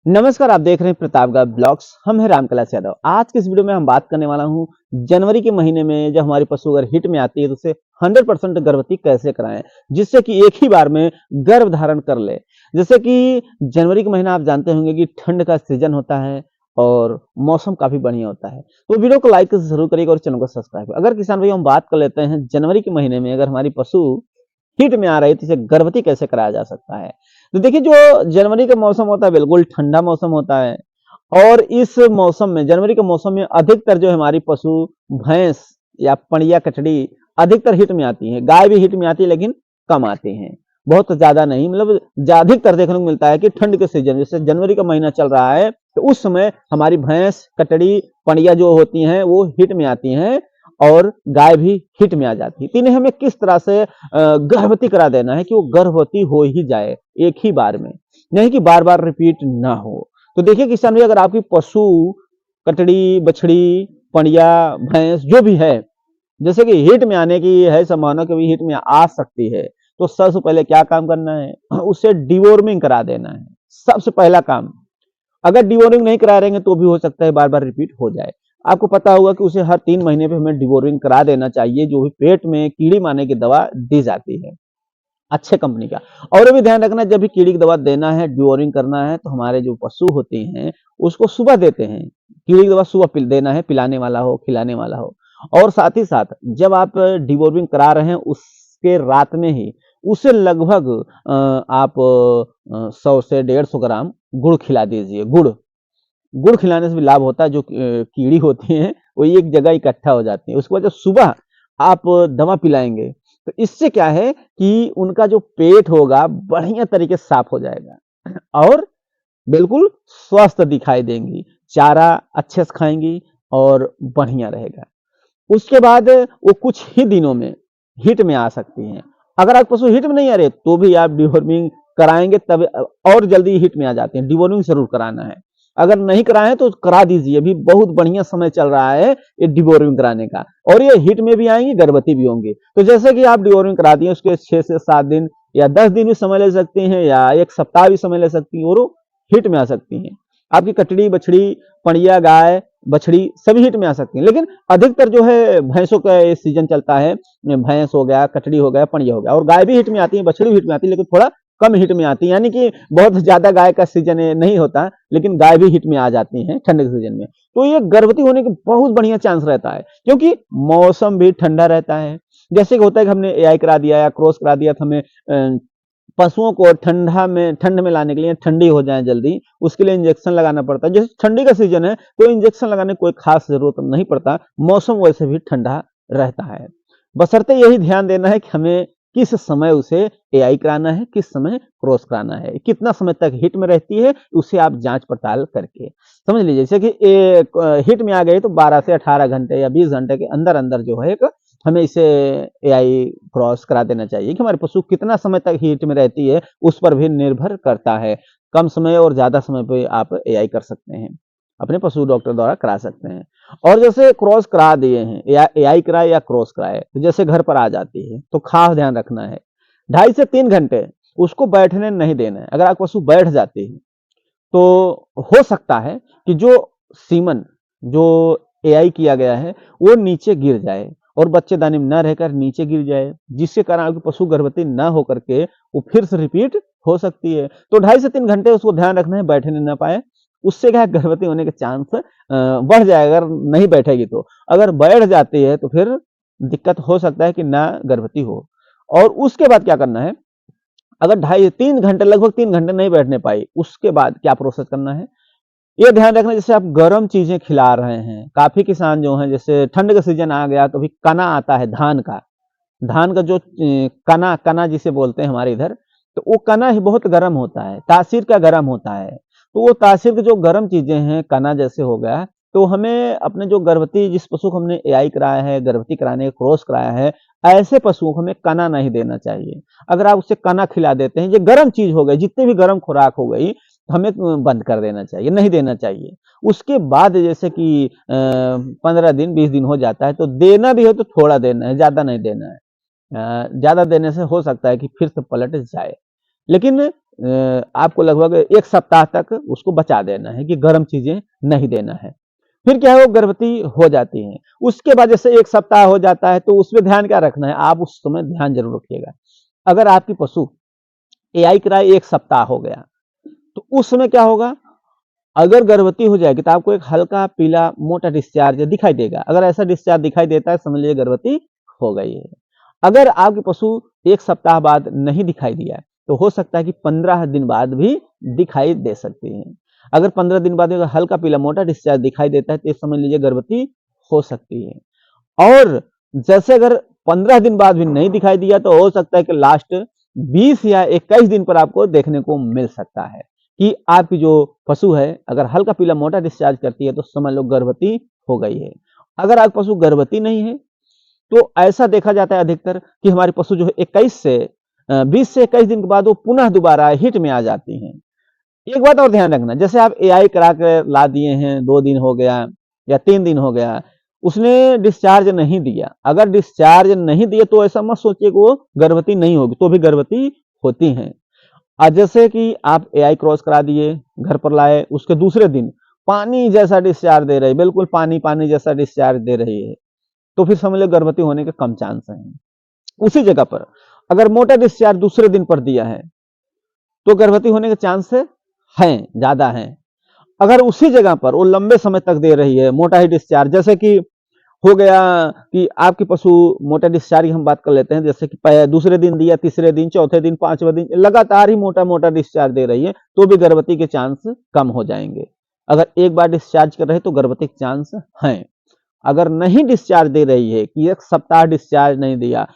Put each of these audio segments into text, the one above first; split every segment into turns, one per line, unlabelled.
नमस्कार, आप देख रहे हैं प्रतापगढ़ ब्लॉग्स। हम हैं रामकलास यादव। आज के इस वीडियो में हम बात करने वाला हूं जनवरी के महीने में जब हमारी पशु अगर हिट में आती है तो उसे 100% गर्भवती कैसे कराएं जिससे कि एक ही बार में गर्भ धारण कर ले। जैसे कि जनवरी का महीना आप जानते होंगे कि ठंड का सीजन होता है और मौसम काफी बढ़िया होता है, तो वीडियो को लाइक जरूर करिएगा और चैनल को सब्सक्राइब। अगर किसान भाई हम बात कर लेते हैं जनवरी के महीने में अगर हमारी पशु हिट में आ रही है तो इसे गर्भवती कैसे कराया जा सकता है। तो देखिए, जो जनवरी का मौसम होता है बिल्कुल ठंडा मौसम होता है और इस मौसम में जनवरी के मौसम में अधिकतर जो हमारी पशु भैंस या पड़िया कचड़ी अधिकतर हिट में आती है। गाय भी हिट में आती है लेकिन कम आती हैं, बहुत ज्यादा नहीं। मतलब अधिकतर देखने को मिलता है कि ठंड के सीजन जैसे जनवरी का महीना चल रहा है तो उस समय हमारी भैंस कटड़ी पड़िया जो होती हैं वो हिट में आती हैं और गाय भी हिट में आ जाती है। तो इन्हें हमें किस तरह से गर्भवती करा देना है कि वो गर्भवती हो ही जाए एक ही बार में, नहीं कि बार बार रिपीट ना हो। तो देखिए किसान भाई, अगर आपकी पशु कटड़ी बछड़ी पड़िया भैंस जो भी है जैसे कि हिट में आने की है संभावना, कभी हिट में आ सकती है, तो सबसे पहले क्या काम करना है, उसे डिवॉर्मिंग करा देना है। सबसे पहला काम, अगर डिवॉर्मिंग नहीं करा रहेंगे तो भी हो सकता है बार बार रिपीट हो जाए। आपको पता होगा कि उसे हर 3 महीने पे हमें डिवॉर्मिंग करा देना चाहिए, जो भी पेट में कीड़ी मारने की दवा दी जाती है अच्छे कंपनी का। और ये भी ध्यान रखना, जब भी कीड़ी की दवा देना है डिवॉर्मिंग करना है तो हमारे जो पशु होते हैं उसको सुबह देते हैं। कीड़ी की दवा सुबह देना है, पिलाने वाला हो खिलाने वाला हो। और साथ ही साथ जब आप डिवॉर्मिंग करा रहे हैं उसके रात में ही उसे लगभग आप 100 से 150 ग्राम गुड़ खिला दीजिए। गुड़ गुड़ खिलाने से भी लाभ होता है। जो कीड़ी होती है वो एक जगह इकट्ठा हो जाती है, उसके बाद जब सुबह आप दवा पिलाएंगे तो इससे क्या है कि उनका जो पेट होगा बढ़िया तरीके से साफ हो जाएगा और बिल्कुल स्वस्थ दिखाई देंगी, चारा अच्छे से खाएंगी और बढ़िया रहेगा। उसके बाद वो कुछ ही दिनों में हिट में आ सकती हैं। अगर आप पशु हिट में नहीं आ रहे तो भी आप डिवॉर्मिंग कराएंगे तब और जल्दी हिट में आ जाते हैं। डिवॉर्मिंग जरूर कराना है, अगर नहीं कराएं तो करा दीजिए, अभी बहुत बढ़िया समय चल रहा है ये डिवॉर्मिंग कराने का। और ये हिट में भी आएंगी गर्भवती भी होंगी। तो जैसे कि आप डिवॉर्मिंग करा दिए उसके 6 से 7 दिन या 10 दिन भी समय ले सकती हैं या एक सप्ताह भी समय ले सकती हैं और वो हिट में आ सकती हैं। आपकी कटड़ी बछड़ी पड़िया गाय बछड़ी सभी हिट में आ सकती हैं, लेकिन अधिकतर जो है भैंसों का ये सीजन चलता है। भैंस हो गया, कटड़ी हो गया, पड़िया हो गया, और गाय भी हिट में आती है, बछड़ी भी हिट में आती है लेकिन थोड़ा कम हिट में आती है। यानी कि बहुत ज्यादा गाय का सीजन नहीं होता लेकिन गाय भी हिट में आ जाती है ठंड के सीजन में। तो ये गर्भवती होने के बहुत बढ़िया चांस रहता है क्योंकि मौसम भी ठंडा रहता है। जैसे कि होता है कि हमने एआई करा दिया या क्रॉस करा दिया तो हमें पशुओं को ठंड में लाने के लिए ठंडी हो जाए जल्दी, उसके लिए इंजेक्शन लगाना पड़ता है। जैसे ठंडी का सीजन है तो इंजेक्शन लगाने की कोई खास जरूरत नहीं पड़ता, मौसम वैसे भी ठंडा रहता है। बशर्ते यही ध्यान देना है कि हमें किस समय उसे एआई कराना है, किस समय क्रॉस कराना है, कितना समय तक हिट में रहती है उसे आप जांच पड़ताल करके समझ लीजिए। जैसे कि हिट में आ गई तो 12 से 18 घंटे या 20 घंटे के अंदर अंदर जो है एक हमें इसे एआई क्रॉस करा देना चाहिए। कि हमारे पशु कितना समय तक हीट में रहती है उस पर भी निर्भर करता है। कम समय और ज्यादा समय पे आप एआई कर सकते हैं, अपने पशु डॉक्टर द्वारा करा सकते हैं। और जैसे क्रॉस करा दिए हैं या एआई कराए या क्रॉस कराए तो जैसे घर पर आ जाती है तो खास ध्यान रखना है 2.5 से 3 घंटे उसको बैठने नहीं देना है। अगर आप पशु बैठ जाती है तो हो सकता है कि जो सीमन जो एआई किया गया है वो नीचे गिर जाए और बच्चेदानी में न रहकर नीचे गिर जाए, जिसके कारण आपकी पशु गर्भवती न होकर के वो फिर से रिपीट हो सकती है। तो 2.5 से 3 घंटे उसको ध्यान रखना है बैठने न पाए। उससे क्या है, गर्भवती होने के चांस बढ़ जाएगा अगर नहीं बैठेगी तो। अगर बैठ जाती है तो फिर दिक्कत हो सकता है कि ना गर्भवती हो। और उसके बाद क्या करना है, अगर 2.5 3 घंटे लगभग 3 घंटे नहीं बैठने पाई उसके बाद क्या प्रोसेस करना है, ये ध्यान रखना। जैसे आप गर्म चीजें खिला रहे हैं, काफी किसान जो हैं जैसे ठंड का सीजन आ गया तो भी कना आता है धान का। धान का जो कना कना जिसे बोलते हैं हमारे इधर, तो वो कना ही बहुत गर्म होता है, तासीर का गर्म होता है। तो वो तासीर की जो गर्म चीजें हैं कना जैसे हो गया, तो हमें अपने जो गर्भवती जिस पशु को हमने एआई कराया है गर्भवती कराने का क्रॉस कराया है ऐसे पशुओं को हमें कना नहीं देना चाहिए। अगर आप उसे कना खिला देते हैं, ये गर्म चीज हो गई, जितनी भी गर्म खुराक हो गई हमें बंद कर देना चाहिए, नहीं देना चाहिए। उसके बाद जैसे कि 15 दिन 20 दिन हो जाता है तो देना भी है तो थोड़ा देना है, ज्यादा नहीं देना है। ज्यादा देने से हो सकता है कि फिर से पलट जाए। लेकिन आपको लगभग 1 सप्ताह तक उसको बचा देना है कि गर्म चीजें नहीं देना है। फिर क्या है वो गर्भवती हो जाती हैं। उसके बाद जैसे 1 सप्ताह हो जाता है तो उसमें ध्यान क्या रखना है, आप उस समय ध्यान जरूर रखिएगा। अगर आपकी पशु एआई कराए 1 सप्ताह हो गया, तो उस समय क्या होगा, अगर गर्भवती हो जाएगी तो आपको एक हल्का पीला मोटा डिस्चार्ज दिखाई देगा। अगर ऐसा डिस्चार्ज दिखाई देता है समझ लीजिए गर्भवती हो गई है। अगर आपकी पशु 1 सप्ताह बाद नहीं दिखाई दिया तो हो सकता है कि 15 दिन बाद भी दिखाई दे सकती है। अगर 15 दिन बाद अगर हल्का पीला मोटा डिस्चार्ज दिखाई देता है तो ये समझ लीजिए गर्भवती हो सकती है। और जैसे अगर 15 दिन बाद भी नहीं दिखाई दिया तो हो सकता है कि लास्ट 20 या 21 दिन पर आपको देखने को मिल सकता है कि आपकी जो पशु है अगर हल्का पीला मोटा डिस्चार्ज करती है तो समझ लो गर्भवती हो गई है। अगर आपकी पशु गर्भवती नहीं है तो ऐसा देखा जाता है अधिकतर कि हमारी पशु जो है 20 से 21 दिन के बाद वो पुनः दोबारा हिट में आ जाती हैं। एक बात और ध्यान रखना, जैसे आप एआई करा कर ला दिए हैं, 2 दिन हो गया या 3 दिन हो गया, उसने डिस्चार्ज नहीं दिया। अगर डिस्चार्ज नहीं दिए तो ऐसा मत सोचिए कि वो गर्भवती नहीं होगी, तो भी गर्भवती होती हैं। जैसे कि आप एआई क्रॉस करा दिए, घर पर लाए, उसके दूसरे दिन पानी जैसा डिस्चार्ज दे रही, बिल्कुल पानी पानी जैसा डिस्चार्ज दे रही है, तो फिर समझ लो गर्भवती होने के कम चांस हैं। उसी जगह पर अगर मोटा डिस्चार्ज दूसरे दिन पर दिया है तो गर्भवती होने के चांस हैं, ज्यादा हैं। अगर उसी जगह पर वो लंबे समय तक दे रही है मोटा ही डिस्चार्ज, जैसे कि हो गया कि आपकी पशु मोटा डिस्चार्ज की हम बात कर लेते हैं, जैसे कि दूसरे दिन दिया, तीसरे दिन, चौथे दिन, 5वें दिन लगातार ही मोटा मोटा डिस्चार्ज दे रही है तो भी गर्भवती के चांस कम हो जाएंगे। अगर एक बार डिस्चार्ज कर रहे तो गर्भवती के चांस हैं। अगर नहीं डिस्चार्ज दे रही है कि 1 सप्ताह डिस्चार्ज नहीं दिया,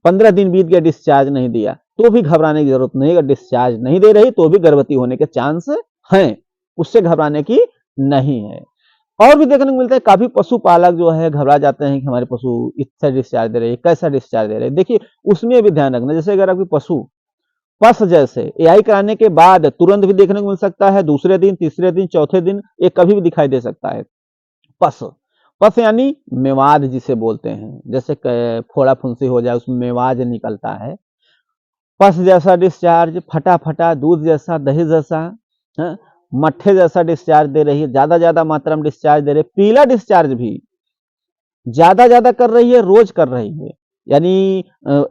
15 दिन बीत गया डिस्चार्ज नहीं दिया, तो भी घबराने की जरूरत नहीं। अगर डिस्चार्ज नहीं दे रही तो भी गर्भवती होने के चांस हैं, उससे घबराने की नहीं है। और भी देखने को मिलता है काफी पशुपालक जो है घबरा जाते हैं कि हमारे पशु इससे डिस्चार्ज दे रहे हैं, कैसा डिस्चार्ज दे रहे हैं। देखिए उसमें भी ध्यान रखना, जैसे अगर आपकी पशु पस जैसे एआई कराने के बाद तुरंत भी देखने को मिल सकता है, दूसरे दिन, तीसरे दिन, चौथे दिन, ये कभी भी दिखाई दे सकता है। पस पस यानी मेवाद जिसे बोलते हैं, जैसे फोड़ा फुंसी हो जाए उसमें मेवाज निकलता है। पस जैसा डिस्चार्ज, फटा फटा दूध जैसा, दही जैसा, हाँ, मट्ठे जैसा डिस्चार्ज दे रही है, ज्यादा मात्रा में डिस्चार्ज दे रही है। पीला डिस्चार्ज भी ज्यादा कर रही है, रोज कर रही है, यानी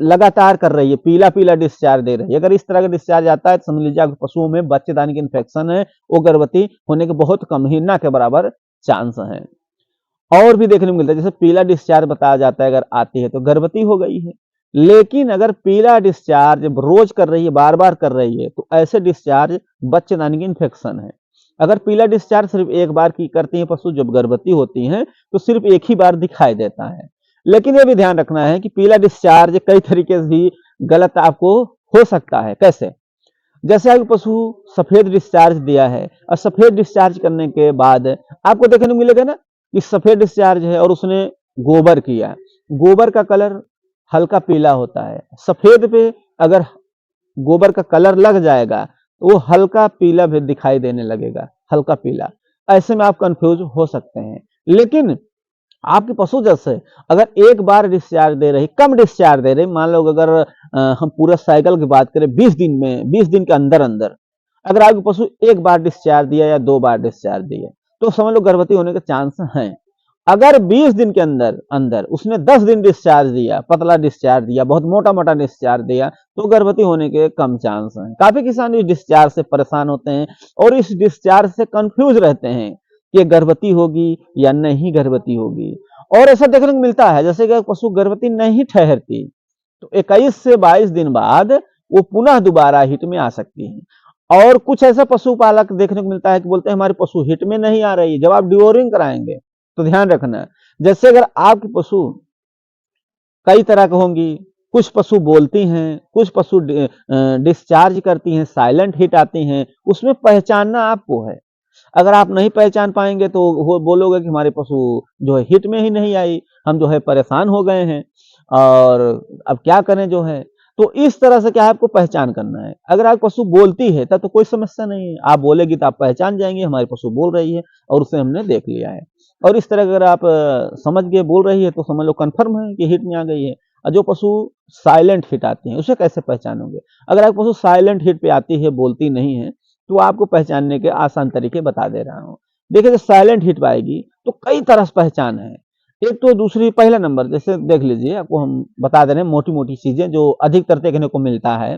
लगातार कर रही है, पीला पीला डिस्चार्ज दे रही है। अगर इस तरह का डिस्चार्ज आता है तो समझ लीजिए पशुओं में बच्चेदानी की इन्फेक्शन है, वो गर्भवती होने के बहुत कम ही ना के बराबर चांस है। और भी देखने को मिलता है, जैसे पीला डिस्चार्ज बताया जाता है अगर आती है तो गर्भवती हो गई है। लेकिन अगर पीला डिस्चार्ज रोज कर रही है, बार बार कर रही है, तो ऐसे डिस्चार्ज बच्चेदानी की इन्फेक्शन है। अगर पीला डिस्चार्ज सिर्फ एक बार की करती है पशु जब गर्भवती होती हैं तो सिर्फ एक ही बार दिखाई देता है। लेकिन ये भी ध्यान रखना है कि पीला डिस्चार्ज कई तरीके से भी गलत आपको हो सकता है। कैसे? जैसे आपके पशु सफेद डिस्चार्ज दिया है और सफेद डिस्चार्ज करने के बाद आपको देखने को मिलेगा ना कि सफेद डिस्चार्ज है और उसने गोबर किया, गोबर का कलर हल्का पीला होता है। सफेद पे अगर गोबर का कलर लग जाएगा तो वो हल्का पीला भी दिखाई देने लगेगा, हल्का पीला। ऐसे में आप कंफ्यूज हो सकते हैं। लेकिन आपके पशु जैसे अगर एक बार डिस्चार्ज दे रही, कम डिस्चार्ज दे रही, मान लो अगर हम पूरा साइकिल की बात करें 20 दिन में, 20 दिन के अंदर अंदर अगर आपके पशु एक बार डिस्चार्ज दिया या 2 बार डिस्चार्ज दिए तो समझ लो गर्भवती होने के चांस हैं। अगर 20 दिन के अंदर अंदर उसने 10 दिन डिस्चार्ज दिया, पतला डिस्चार्ज दिया, बहुत मोटा मोटा डिस्चार्ज दिया, तो गर्भवती होने के कम चांस हैं। काफी किसान इस डिस्चार्ज से परेशान होते हैं और इस डिस्चार्ज से कंफ्यूज रहते हैं कि गर्भवती होगी या नहीं गर्भवती होगी। और ऐसा देखने को मिलता है जैसे कि पशु गर्भवती नहीं ठहरती तो 21 से 22 दिन बाद वो पुनः दोबारा हिट में आ सकती है। और कुछ ऐसा पशुपालक देखने को मिलता है कि बोलते हैं हमारे पशु हिट में नहीं आ रही। जब आप डिवोरिंग कराएंगे तो ध्यान रखना, जैसे अगर आपकी पशु कई तरह की होंगी, कुछ पशु बोलती हैं, कुछ पशु डिस्चार्ज करती हैं, साइलेंट हिट आती हैं, उसमें पहचानना आपको है। अगर आप नहीं पहचान पाएंगे तो वो बोलोगे कि हमारे पशु जो है हिट में ही नहीं आई, हम जो है परेशान हो गए हैं और अब क्या करें जो है। तो इस तरह से क्या है आपको पहचान करना है। अगर आप पशु बोलती है तब तो कोई समस्या नहीं है, आप बोलेगी तो आप पहचान जाएंगे हमारी पशु बोल रही है और उसे हमने देख लिया है। और इस तरह अगर आप समझ के बोल रही है तो समझ लो कन्फर्म है कि हिट में आ गई है। और जो पशु साइलेंट हिट आती हैं उसे कैसे पहचानोगे। अगर आप पशु साइलेंट हिट पे आती है, बोलती नहीं है, तो आपको पहचानने के आसान तरीके बता दे रहा हूँ। देखिए, जब साइलेंट हिट पे आएगी तो कई तरह से पहचान है। एक तो दूसरी, पहला नंबर जैसे देख लीजिए, आपको हम बता दे रहे हैं मोटी मोटी चीजें जो अधिकतर देखने को मिलता है।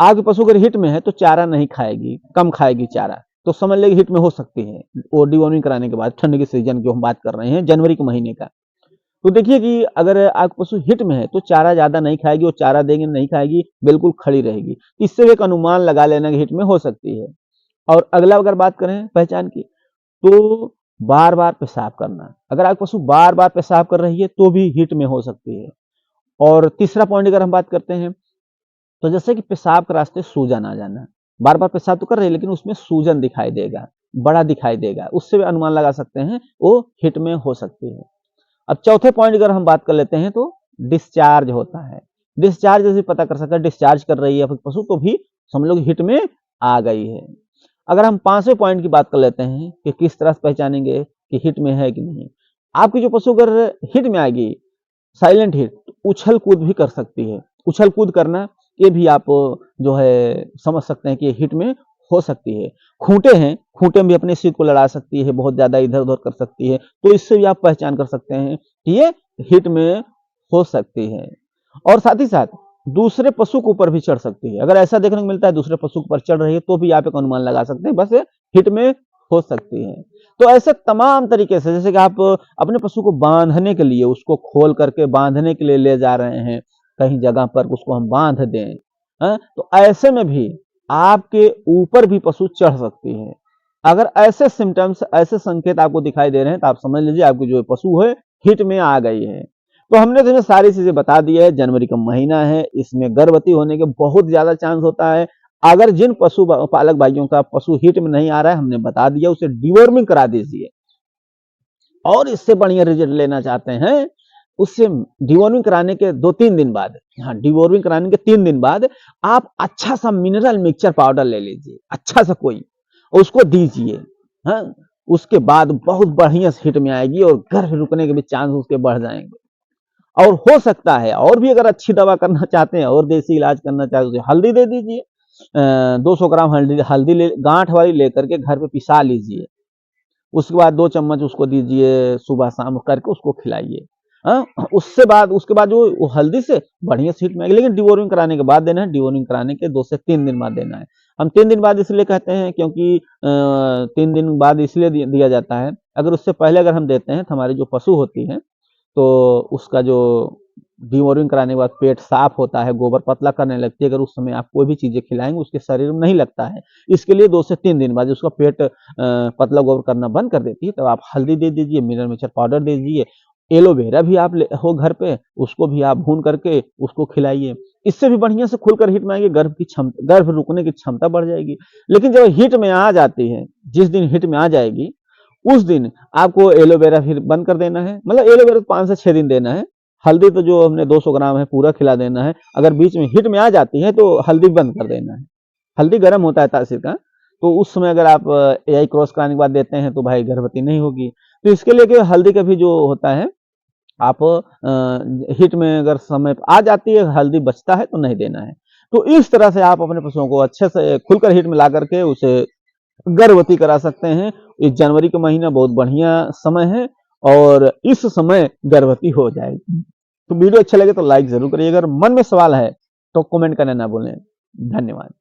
आपके पशु अगर हिट में है तो चारा नहीं खाएगी, कम खाएगी चारा, तो समझ लेगी हिट में हो सकती है। वो डिवॉर्मिंग कराने के बाद, ठंड के सीजन की हम बात कर रहे हैं, जनवरी के महीने का। तो देखिए कि अगर आपका पशु हिट में है तो चारा ज्यादा नहीं खाएगी, और चारा देंगे नहीं खाएगी, बिल्कुल खड़ी रहेगी। इससे भी एक अनुमान लगा लेना कि हिट में हो सकती है। और अगला अगर बात करें पहचान की, तो बार बार पेशाब करना। अगर आपका पशु बार बार पेशाब कर रही है तो भी हिट में हो सकती है। और तीसरा पॉइंट अगर हम बात करते हैं, तो जैसे कि पेशाब के रास्ते सूजन आ जाना। बार बार पेशाब तो कर रही है लेकिन उसमें सूजन दिखाई देगा, बड़ा दिखाई देगा, उससे भी अनुमान लगा सकते हैं वो हिट में हो सकती है। अब चौथे पॉइंट अगर हम बात कर लेते हैं, तो डिस्चार्ज होता है। डिस्चार्ज जैसे पता कर सकते हैं, डिस्चार्ज कर रही है पशु तो भी समझ लो हिट में आ गई है। अगर हम पांचवें पॉइंट की बात कर लेते हैं कि किस तरह से पहचानेंगे कि हिट में है कि नहीं। आपकी जो पशु अगर हिट में आएगी, साइलेंट हिट, तो उछल कूद भी कर सकती है। उछल कूद करना, ये भी आप जो है समझ सकते हैं कि हिट में हो सकती है। खूंटे हैं, खूंटे में भी अपने सिर को लड़ा सकती है, बहुत ज्यादा इधर उधर कर सकती है, तो इससे भी आप पहचान कर सकते हैं कि ये हिट में हो सकती है। और साथ ही साथ दूसरे पशु के ऊपर भी चढ़ सकती है। अगर ऐसा देखने को मिलता है दूसरे पशु के ऊपर चढ़ रही है, तो भी आप एक अनुमान लगा सकते हैं बस हिट में हो सकती है। तो ऐसे तमाम तरीके से, जैसे कि आप अपने पशु को बांधने के लिए, उसको खोल करके बांधने के लिए ले जा रहे हैं कहीं जगह पर, उसको हम बांध दें, तो ऐसे में भी आपके ऊपर भी पशु चढ़ सकती है। अगर ऐसे सिम्टम्स, ऐसे संकेत आपको दिखाई दे रहे हैं, तो आप समझ लीजिए आपकी जो पशु है हिट में आ गई है। तो हमने तुम्हें सारी चीजें बता दी है। जनवरी का महीना है, इसमें गर्भवती होने के बहुत ज्यादा चांस होता है। अगर जिन पशु पालक भाइयों का पशु हिट में नहीं आ रहा है, हमने बता दिया, उसे डिवॉर्मिंग करा दीजिए। और इससे बढ़िया रिजल्ट लेना चाहते हैं, उससे डिवॉर्मिंग कराने के 2-3 दिन बाद, हाँ, डिवॉर्मिंग कराने के 3 दिन बाद आप अच्छा सा मिनरल मिक्सचर पाउडर ले लीजिए, अच्छा सा कोई, उसको दीजिए। हाँ, उसके बाद बहुत बढ़िया हिट में आएगी और गर्भ रुकने के भी चांस उसके बढ़ जाएंगे। और हो सकता है, और भी अगर अच्छी दवा करना चाहते हैं और देसी इलाज करना चाहते हैं, हल्दी दे दीजिए। 200 ग्राम हल्दी हल्दी ले, गांठ वाली लेकर के घर पे पिसा लीजिए। उसके बाद 2 चम्मच उसको दीजिए, सुबह शाम करके उसको खिलाइए। उसके बाद जो हल्दी से बढ़िया सीट में आएगी, लेकिन डिवॉर्मिंग कराने के बाद देना है। डिवॉर्मिंग कराने के 2 से 3 दिन बाद देना है। हम 3 दिन बाद इसलिए कहते हैं क्योंकि 3 दिन बाद इसलिए दिया जाता है, अगर उससे पहले अगर हम देते हैं तो हमारी जो पशु होती है, तो उसका जो डिवॉर्मिंग कराने के बाद पेट साफ होता है, गोबर पतला करने लगती है। अगर उस समय आप कोई भी चीजें खिलाएंगे उसके शरीर में नहीं लगता है। इसके लिए 2 से 3 दिन बाद उसका पेट पतला गोबर करना बंद कर देती है, तो आप हल्दी दे दीजिए, मिनरल मिक्सचर पाउडर दे दीजिए। एलोवेरा भी आप हो घर पे, उसको भी आप भून करके उसको खिलाइए। इससे भी बढ़िया से खुलकर हिट में आएंगे, गर्भ रुकने की क्षमता बढ़ जाएगी। लेकिन जब हिट में आ जाती है, जिस दिन हिट में आ जाएगी, उस दिन आपको एलोवेरा फिर बंद कर देना है। मतलब एलोवेरा 5 से 6 दिन देना है। हल्दी तो जो हमने 200 ग्राम है पूरा खिला देना है। अगर बीच में हिट में आ जाती है तो हल्दी बंद कर देना है। हल्दी गर्म होता है तासीर का, तो उस समय अगर आप एआई क्रॉस कराने के बाद देते हैं तो भाई गर्भवती नहीं होगी। तो इसके लिए कि हल्दी का भी जो होता है, आप हिट में अगर समय आ जाती है, हल्दी बचता है तो नहीं देना है। तो इस तरह से आप अपने पशुओं को अच्छे से खुलकर हिट में ला करके उसे गर्भवती करा सकते हैं। इस जनवरी का महीना बहुत बढ़िया समय है और इस समय गर्भवती हो जाएगी। तो वीडियो अच्छा लगे तो लाइक जरूर करिए। अगर मन में सवाल है तो कमेंट करना ना भूलें। धन्यवाद।